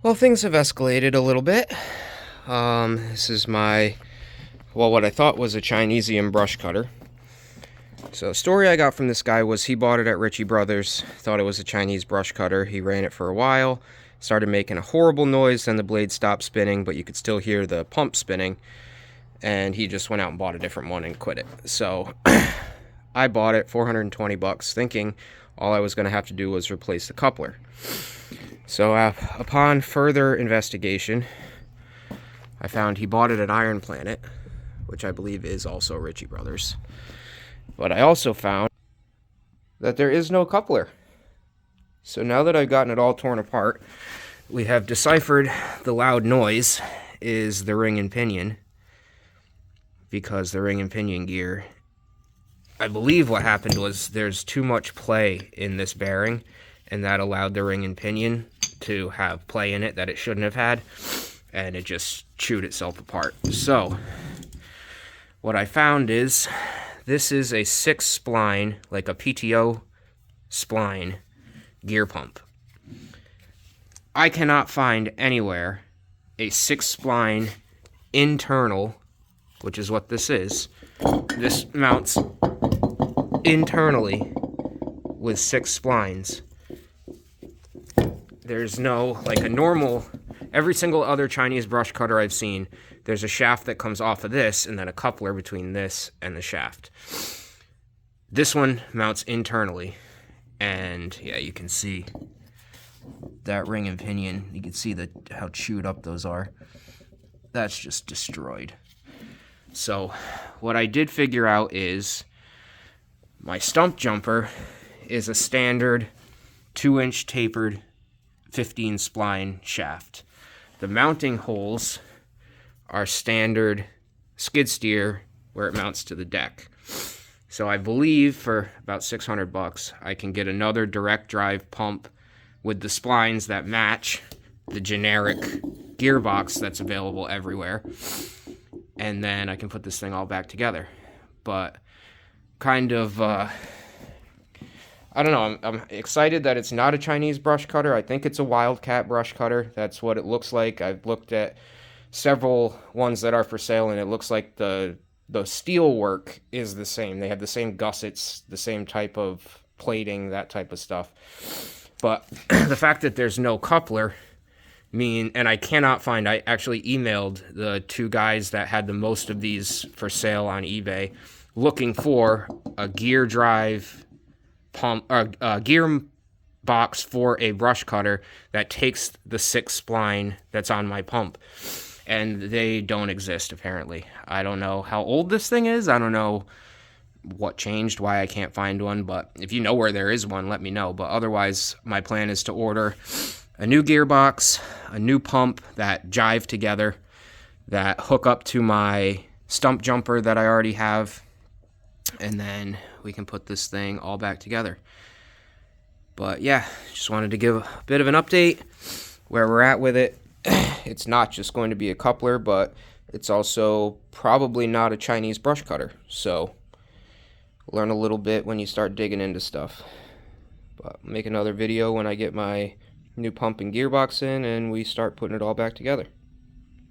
Well, things have escalated a little bit. This is what I thought was a Chinesium brush cutter. So the story I got from this guy was he bought it at Ritchie Brothers, thought it was a Chinese brush cutter. He ran it for a while, started making a horrible noise, then the blade stopped spinning, but you could still hear the pump spinning, and he just went out and bought a different one and quit it. So I bought it, $420, thinking all I was going to have to do was replace the coupler. So upon further investigation, I found he bought it at Iron Planet, which I believe is also Ritchie Brothers. But I also found that there is no coupler. So now that I've gotten it all torn apart, we have deciphered the loud noise is the ring and pinion, because the ring and pinion gear, I believe what happened was there's too much play in this bearing, and that allowed the ring and pinion to have play in it that it shouldn't have had, and it just chewed itself apart. So what I found is this is a 6-spline, like a PTO spline gear pump. I cannot find anywhere a 6-spline internal, which is what this is. This mounts internally with 6 splines. There's no, like a normal, every single other Chinese brush cutter I've seen, there's a shaft that comes off of this and then a coupler between this and the shaft. This one mounts internally, and yeah, you can see that ring and pinion. You can see how chewed up those are. That's just destroyed. So what I did figure out is my stump jumper is a standard 2-inch tapered 15 spline shaft. The mounting holes are standard skid steer where it mounts to the deck. So I believe for about $600 I can get another direct drive pump with the splines that match the generic gearbox that's available everywhere, and then I can put this thing all back together. But kind of I don't know, I'm excited that it's not a Chinese brush cutter. I think it's a Wildkat brush cutter. That's what it looks like. I've looked at several ones that are for sale, and it looks like the steel work is the same. They have the same gussets, the same type of plating, that type of stuff. But the fact that there's no coupler and I cannot find, I actually emailed the 2 guys that had the most of these for sale on eBay looking for a gear drive pump, gear box for a brush cutter that takes the 6 spline that's on my pump, and they don't exist apparently. I don't know how old this thing is. I don't know what changed, why I can't find one, but if you know where there is one, let me know. But otherwise, my plan is to order a new gearbox, a new pump that jive together, that hook up to my stump jumper that I already have, and then we can put this thing all back together. But yeah, just wanted to give a bit of an update where we're at with it. It's not just going to be a coupler, but it's also probably not a Chinese brush cutter. So learn a little bit when you start digging into stuff. But I'll make another video when I get my new pump and gearbox in and we start putting it all back together.